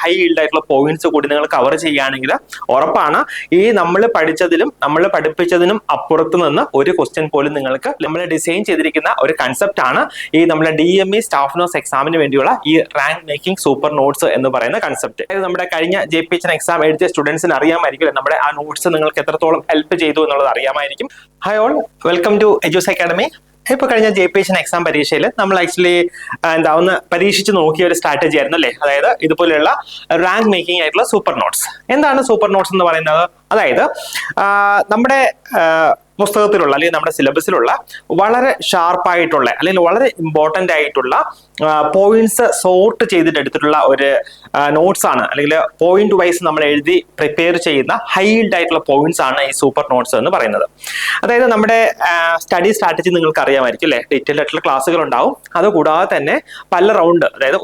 High yield ആയിട്ടുള്ള points കൂടി നിങ്ങൾ കവർ ചെയ്യുകയാണെങ്കിൽ ഉറപ്പാണ് ഈ നമ്മൾ പഠിച്ചതിലും നമ്മൾ പഠിപ്പിച്ചതിനും അപ്പുറത്ത് നിന്ന് ഒരു ക്വസ്റ്റ്യൻ പോലും നിങ്ങൾക്ക് നമ്മൾ ഡിസൈൻ ചെയ്തിരിക്കുന്ന ഒരു കൺസെപ്റ്റ് ആണ് ഈ നമ്മുടെ DME സ്റ്റാഫ് നോട്ട്സ് എക്സാമിന് വേണ്ടിയുള്ള ഈ റാങ്ക് മേക്കിംഗ് സൂപ്പർ നോട്ട്സ് എന്ന് പറയുന്ന കൺസെപ്റ്റ്. നമ്മുടെ കഴിഞ്ഞ JPHN എക്സാം എഴുതിയ സ്റ്റുഡൻസിന് അറിയാമായിരിക്കും നമ്മുടെ ആ നോട്ട്സ് നിങ്ങൾക്ക് എത്രത്തോളം ഹെൽപ്പ് ചെയ്തു എന്നുള്ളത് അറിയാമായിരിക്കും. Hi all, welcome to Edus academy. ഇപ്പൊ കഴിഞ്ഞ JPHN എക്സാം പരീക്ഷയിൽ നമ്മൾ ആക്ച്വലി ഒന്ന് പരീക്ഷിച്ച് നോക്കിയ ഒരു സ്ട്രാറ്റജി ആയിരുന്നു അല്ലേ, അതായത് ഇതുപോലെയുള്ള റാങ്ക് മേക്കിംഗ് ആയിട്ടുള്ള സൂപ്പർ നോട്ട്സ്. എന്താണ് സൂപ്പർ നോട്ട്സ് എന്ന് പറയുന്നത്? അതായത് നമ്മുടെ പുസ്തകത്തിലുള്ള അല്ലെങ്കിൽ നമ്മുടെ സിലബസിലുള്ള വളരെ ഷാർപ്പായിട്ടുള്ള അല്ലെങ്കിൽ വളരെ ഇമ്പോർട്ടൻ്റ് ആയിട്ടുള്ള പോയിന്റ്സ് സോർട്ട് ചെയ്തിട്ട് എടുത്തിട്ടുള്ള ഒരു നോട്ട്സ് ആണ്, അല്ലെങ്കിൽ പോയിന്റ് വൈസ് നമ്മൾ എഴുതി പ്രിപ്പയർ ചെയ്യുന്ന ഹൈ ഈൽഡ് ആയിട്ടുള്ള പോയിന്റ്സ് ആണ് ഈ സൂപ്പർ നോട്ട്സ് എന്ന് പറയുന്നത്. അതായത് നമ്മുടെ സ്റ്റഡി സ്ട്രാറ്റജി നിങ്ങൾക്ക് അറിയാമായിരിക്കും അല്ലെ, ഡീറ്റെയിൽഡ് ആയിട്ടുള്ള ക്ലാസ്സുകൾ ഉണ്ടാവും. അതുകൂടാതെ തന്നെ പല റൗണ്ട്, അതായത്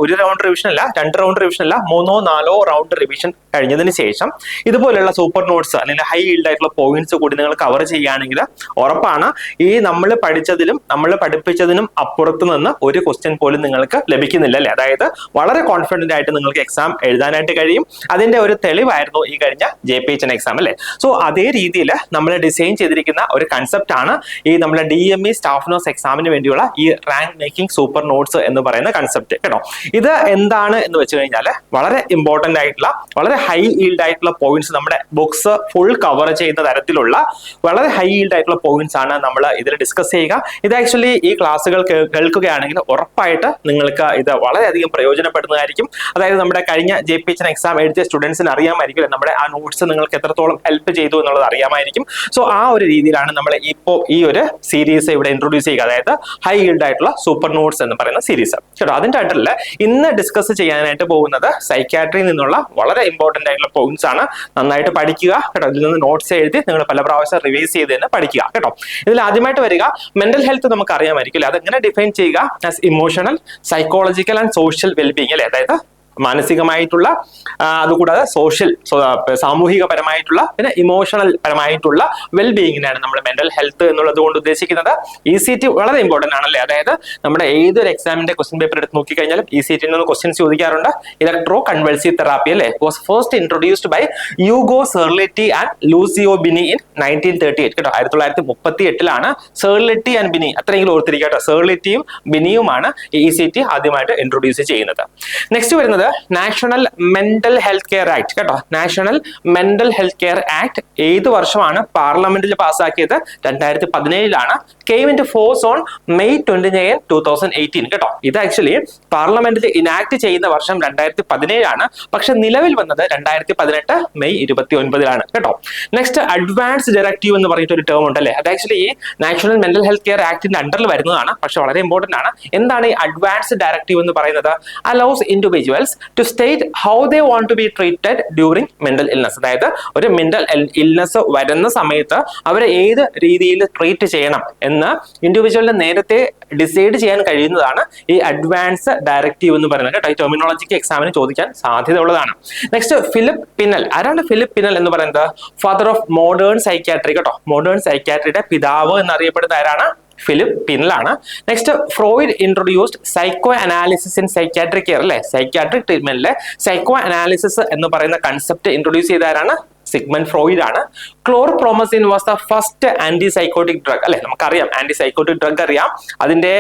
ഒരു റൗണ്ട് റിവിഷൻ അല്ല, 2 റൗണ്ട് റിവിഷൻ അല്ല, 3 4 റൗണ്ട് റിവിഷൻ കഴിഞ്ഞതിന് ശേഷം ഇതുപോലെയുള്ള സൂപ്പർ നോട്ട്സ് അല്ലെങ്കിൽ ഹൈ ഈൽഡ് ആയിട്ടുള്ള പോയിന്റ്സ് കൂടി നിങ്ങൾ കവർ ചെയ്യുകയാണെങ്കിൽ ഉറപ്പാണ് ഈ നമ്മൾ പഠിച്ചതിലും നമ്മൾ പഠിപ്പിച്ചതിനും അപ്പുറത്ത് നിന്ന് ഒരു ക്വസ്റ്റ്യൻ പോലും നിങ്ങൾക്ക് ലഭിക്കുന്നില്ല അല്ലെ. അതായത് വളരെ കോൺഫിഡന്റ് ആയിട്ട് നിങ്ങൾക്ക് എക്സാം എഴുതാനായിട്ട് കഴിയും. അതിന്റെ ഒരു തെളിവായിരുന്നു ഈ കഴിഞ്ഞ JPHN എക്സാം അല്ലെ. സോ അതേ രീതിയിൽ നമ്മൾ ഡിസൈൻ ചെയ്തിരിക്കുന്ന ഒരു കൺസെപ്റ്റ് ആണ് ഈ നമ്മുടെ DME സ്റ്റാഫ് നോട്ട്സ് എക്സാമിന് വേണ്ടിയുള്ള ഈ റാങ്ക് മേക്കിംഗ് സൂപ്പർ നോട്ട്സ് എന്ന് പറയുന്ന കൺസെപ്റ്റ് കേട്ടോ. ഇത് എന്താണ് എന്ന് വെച്ച് കഴിഞ്ഞാൽ വളരെ ഇമ്പോർട്ടന്റ് ആയിട്ടുള്ള വളരെ ഹൈ ഈൽഡ് ആയിട്ടുള്ള പോയിന്റ്സ്, നമ്മുടെ ബുക്സ് ഫുൾ കവർ ചെയ്യുന്ന തരത്തിലുള്ള വളരെ ഹൈ ഈൽഡ് ആയിട്ടുള്ള പോയിന്റ്സ് ആണ് നമ്മൾ ഇതിൽ ഡിസ്കസ് ചെയ്യുക. ഇത് ആക്ച്വലി ഈ ക്ലാസ്സുകൾ കേൾക്കുകയാണെങ്കിൽ ഉറപ്പായിട്ട് നിങ്ങൾക്ക് ഇത് വളരെയധികം പ്രയോജനപ്പെടുന്നതായിരിക്കും. അതായത് നമ്മുടെ കഴിഞ്ഞ JPHN എക്സാം എഴുതിയ സ്റ്റുഡൻസിന് അറിയാമായിരിക്കും നമ്മുടെ ആ നോട്ട്സ് നിങ്ങൾക്ക് എത്രത്തോളം ഹെൽപ്പ് ചെയ്തു എന്നുള്ളത് അറിയാമായിരിക്കും. സോ ആ ഒരു രീതിയിലാണ് നമ്മൾ ഇപ്പോൾ ഈ ഒരു സീരീസ് ഇവിടെ ഇൻട്രൊഡ്യൂസ് ചെയ്യുക, അതായത് ഹൈ ഈൽഡ് ആയിട്ടുള്ള സൂപ്പർ നോട്ട്സ് എന്ന് പറയുന്ന സീരീസ് കേട്ടോ. അതിന്റെ ടൈറ്റിൽ ഇന്ന് ഡിസ്കസ് ചെയ്യാനായിട്ട് പോകുന്നത് സൈക്യാട്രിയിൽ നിന്നുള്ള വളരെ ഇമ്പോർട്ടന്റ് ആയിട്ടുള്ള പോയിന്റ്സ് ആണ്. നന്നായിട്ട് പഠിക്കുക കേട്ടോ. ഇതിൽ നിന്ന് നോട്ട്സ് എഴുതി നിങ്ങൾ പല പ്രാവശ്യം റിവൈസ് ചെയ്ത് തന്നെ പഠിക്കുക കേട്ടോ. ഇതിൽ ആദ്യമായിട്ട് വരിക മെന്റൽ ഹെൽത്ത്. നമുക്ക് അറിയാമായിരിക്കും അതെങ്ങനെ ഡിഫൈൻ ചെയ്യുക as emotional, psychological and social wellbeing അല്ലെ. അതായത് മാനസികമായിട്ടുള്ള, അതുകൂടാതെ സോഷ്യൽ സാമൂഹികപരമായിട്ടുള്ള, പിന്നെ ഇമോഷണൽ പരമായിട്ടുള്ള വെൽബീയിങ്ങിനാണ് നമ്മൾ മെന്റൽ ഹെൽത്ത് എന്നുള്ളത് കൊണ്ട് ഉദ്ദേശിക്കുന്നത്. ECT വളരെ ഇമ്പോർട്ടന്റ് ആണല്ലേ. അതായത് നമ്മുടെ ഏതൊരു എക്സാമിന്റെ ക്വസ്റ്റ്യൻ പേപ്പർ എടുത്ത് നോക്കിക്കഴിഞ്ഞാലും ECT നിന്ന് ക്വസ്റ്റ്യൻസ് ചോദിക്കാറുണ്ട്. ഇലക്ട്രോ കൺവൾസീവ് തെറാപ്പി അല്ലെ was first introduced by Ugo Cerletti and Lucio Bini in 1938 കേട്ടോ. 1938 സെർലെറ്റി ആൻഡ് ബിനി, അത്രയെങ്കിലും ഓർത്തിരിക്കുക കേട്ടോ. സെർലെറ്റിയും ബിനിയുമാണ് ECT ആദ്യമായിട്ട് ഇൻട്രൊഡ്യൂസ് ചെയ്യുന്നത്. നെക്സ്റ്റ് വരുന്നത് national mental health care act കേട്ടോ. National mental health care act ഏത് വർഷമാണ് പാർലമെന്റിൽ പാസ്സാക്കിയത്? 2017 came into force on May 29, 2018 കേട്ടോ. ഇത് ആക്ച്വലി പാർലമെന്റിൽ ഇനാക്ട് ചെയ്യുന്ന വർഷം 2017, പക്ഷെ നിലവിൽ വന്നത് 2018 May 29 കേട്ടോ. നെക്സ്റ്റ് അഡ്വാൻസ് ഡയറക്റ്റീവ് എന്ന് പറഞ്ഞിട്ട് ഒരു ടേം ഉണ്ടല്ലേ. അത് ആക്ച്വലി ഈ നാഷണൽ മെന്റൽ ഹെൽത്ത് കെയർ ആക്ടിന്റെ അണ്ടറിൽ വരുന്നതാണ്, പക്ഷെ വളരെ ഇമ്പോർട്ടന്റ് ആണ്. എന്താണ് ഈ അഡ്വാൻസ് ഡയറക്റ്റീവ് എന്ന് പറയുന്നത്? Allows individuals to state how they want to be treated during mental illness. അതായത് ഒരു മെന്റൽ ഇൽനസ് വരുന്ന സമയത്ത് അവരെ ഏത് രീതിയിൽ ട്രീറ്റ് ചെയ്യണം എന്ന് ഇൻഡിവിജ്വലിന് നേരത്തെ ഡിസൈഡ് ചെയ്യാൻ കഴിയുന്നതാണ് ഈ അഡ്വാൻസ് ഡയറക്റ്റീവ് എന്ന് പറയുന്നത് കേട്ടോ. ഈ ടെർമിനോളജിക്ക് എക്സാമിന് ചോദിക്കാൻ സാധ്യത ഉള്ളതാണ്. Next Philippe Pinel. ആരാണ് ഫിലിപ്പ് പിനൽ എന്ന് പറയുന്നത്? ഫാദർ ഓഫ് മോഡേൺ സൈക്യാട്രി കേട്ടോ. മോഡേൺ സൈക്യാട്രിയുടെ പിതാവ് എന്നറിയപ്പെടുന്ന ആരാണ്? ഫിലിപ്പ് പിനലാണ്. Next Freud introduced psycho analysis in psychiatric care അല്ലെ. സൈക്യാട്രിക് ട്രീറ്റ്മെന്റിലെ സൈക്കോ അനാലിസിസ് എന്ന് പറയുന്ന കൺസെപ്റ്റ് ഇൻട്രൊഡ്യൂസ് ചെയ്ത ആരാണ്? സിഗ്മണ്ട് ഫ്രോയിഡ് ആണ്. Chlorpromazine was the first antipsychotic drug അല്ലെ. നമുക്കറിയാം ആന്റിസൈക്കോട്ടിക് ഡ്രഗ് അറിയാം, അതിന്റെ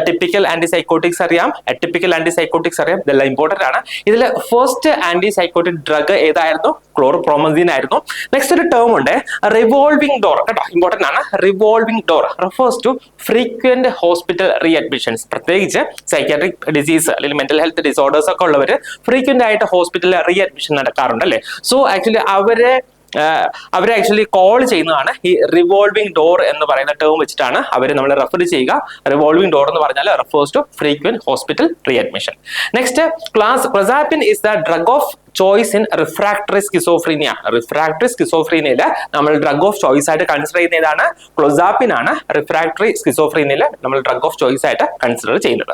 ടിപ്പിക്കൽ ആന്റിസൈക്കോട്ടിക്സ് അറിയാം, അറ്റിപ്പിക്കൽ ആന്റിസൈക്കോട്ടിക്സ് അറിയാം, ഇതെല്ലാം ഇമ്പോർട്ടന്റ് ആണ്. ഇതിൽ ഫസ്റ്റ് ആന്റിസൈക്കോട്ടിക് ഡ്രഗ് ഏതായിരുന്നു? ക്ലോർപ്രോമസിൻ ആയിരുന്നു. നെക്സ്റ്റ് ഒരു ടേം ഉണ്ട് റിവോൾവിംഗ് ഡോർ കേട്ടോ. ഇമ്പോർട്ടന്റ് ആണ്. Revolving door refers to frequent hospital readmissions. പ്രത്യേകിച്ച് സൈക്യാട്രിക് ഡിസീസ് അല്ലെങ്കിൽ മെന്റൽ ഹെൽത്ത് ഡിസോർഡേഴ്സ് ഒക്കെ ഉള്ളവർ ഫ്രീക്വന്റ് ആയിട്ട് ഹോസ്പിറ്റലിൽ റീഅഡ്മിഷൻ നടക്കാറുണ്ട് അല്ലെ. സോ ആക്ച്വലി അവരെ ആക്ച്വലി കോൾ ചെയ്യുന്നതാണ് ഈ റിവോൾവിംഗ് ഡോർ എന്ന് പറയുന്ന ടേം വെച്ചിട്ടാണ് അവരെ നമ്മൾ റെഫർ ചെയ്യുക. റിവോൾവിംഗ് ഡോർ എന്ന് പറഞ്ഞാൽ refers to frequent hospital readmission. Next clozapine is the drug of choice in refractory schizophrenia. Refractory സ്കിസോഫ്രീനിയയിൽ നമ്മൾ ഡ്രഗ് ഓഫ് ചോയ്സ് ആയിട്ട് കൺസിഡർ ചെയ്യുന്ന ഏതാണ്? ക്ലോസാപിൻ ആണ്. റിഫ്രാക്ടറി സ്കിസോഫ്രീനിയയിൽ നമ്മൾ ഡ്രഗ് ഓഫ് ചോയ്സ് ആയിട്ട് കൺസിഡർ ചെയ്യുന്നത്.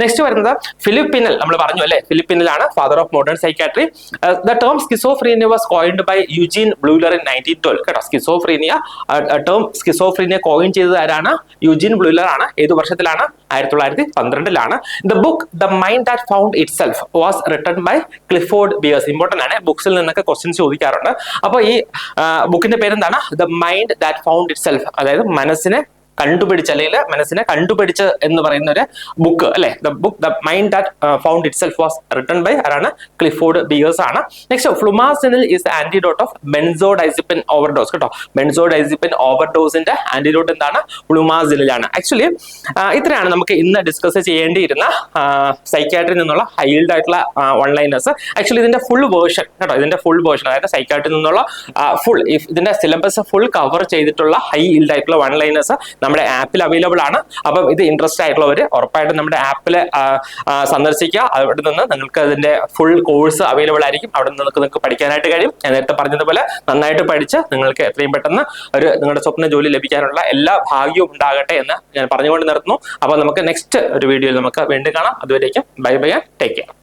നെക്സ്റ്റ് വരുന്നത് ഫിലിപ്പ് പിനൽ. നമ്മൾ പറഞ്ഞു അല്ലെ, ഫിലിപ്പ് പിനൽ ആണ് father of modern psychiatry. The term schizophrenia was coined by Eugen Bleuler in 1912 കേട്ടോ. സ്കിസോഫ്രീനിയ ടേം സ്കിസോഫ്രീനിയ കോയിൻ ചെയ്തത് ആരാണ്? യൂജീൻ ബ്ലൂലർ ആണ്. ഏത് വർഷത്തിലാണ്? 1912 the book the mind that found itself was written by Clifford Beers. Important ആണ്, ബുക്സിൽ നിന്നൊക്കെ questions ചോദിക്കാറുണ്ട്. അപ്പോൾ ഈ ബുക്കിന്റെ പേരെന്താണ്? The mind that found itself, അതായത് മനസ്സിനെ കണ്ടുപിടിച്ച് അല്ലെങ്കിൽ മനസ്സിനെ കണ്ടുപിടിച്ച് എന്ന് പറയുന്ന ഒരു ബുക്ക് അല്ലെ. The book the mind that found itself was written by ആരാണ്? ക്ലിഫോർഡ് ബിയേഴ്സ് ആണ്. Next flumazenil is antidote of benzodiazepine overdose കേട്ടോ. ബെൻസോഡൈസിപ്പിൻ ഓവർഡോസിന്റെ ആന്റിഡോട്ട് എന്താണ്? ഫ്ലുമാസിനിലാണ്. ആക്ച്വലി ഇത്രയാണ് നമുക്ക് ഇന്ന് ഡിസ്കസ് ചെയ്യേണ്ടിയിരുന്ന സൈക്യാട്രിയിൽ നിന്നുള്ള ഹൈൽഡ് ആയിട്ടുള്ള വൺ ലൈനേഴ്സ്. ആക്ച്വലി ഇതിന്റെ ഫുൾ വേർഷൻ കേട്ടോ, ഇതിന്റെ ഫുൾ വേർഷൻ അതായത് സൈക്യാട്രിയിൽ നിന്നുള്ള ഫുൾ ഇതിന്റെ സിലബസ് ഫുൾ കവർ ചെയ്തിട്ടുള്ള ഹൈ ഹീൽഡ് ആയിട്ടുള്ള വൺ ലൈനേഴ്സ് നമ്മുടെ ആപ്പിൽ അവൈലബിൾ ആണ്. അപ്പം ഇത് ഇൻട്രസ്റ്റ് ആയിട്ടുള്ളവർ ഉറപ്പായിട്ടും നമ്മുടെ ആപ്പിൽ സന്ദർശിക്കുക. അവിടെ നിന്ന് നിങ്ങൾക്ക് അതിന്റെ ഫുൾ കോഴ്സ് അവൈലബിൾ ആയിരിക്കും. അവിടെ നിന്ന് നിങ്ങൾക്ക് പഠിക്കാനായിട്ട് കഴിയും. ഞാൻ നേരത്തെ പറഞ്ഞതുപോലെ നന്നായിട്ട് പഠിച്ച് നിങ്ങൾക്ക് എത്രയും പെട്ടെന്ന് നിങ്ങളുടെ സ്വപ്ന ജോലി ലഭിക്കാനുള്ള എല്ലാ ഭാഗ്യവും ഉണ്ടാകട്ടെ എന്ന് ഞാൻ പറഞ്ഞുകൊണ്ട് നിർത്തുന്നു. അപ്പോൾ നമുക്ക് നെക്സ്റ്റ് ഒരു വീഡിയോയിൽ നമുക്ക് വീണ്ടും കാണാം. അതുവരേക്കും ബൈ ബൈ, ടേക്ക് കെയർ.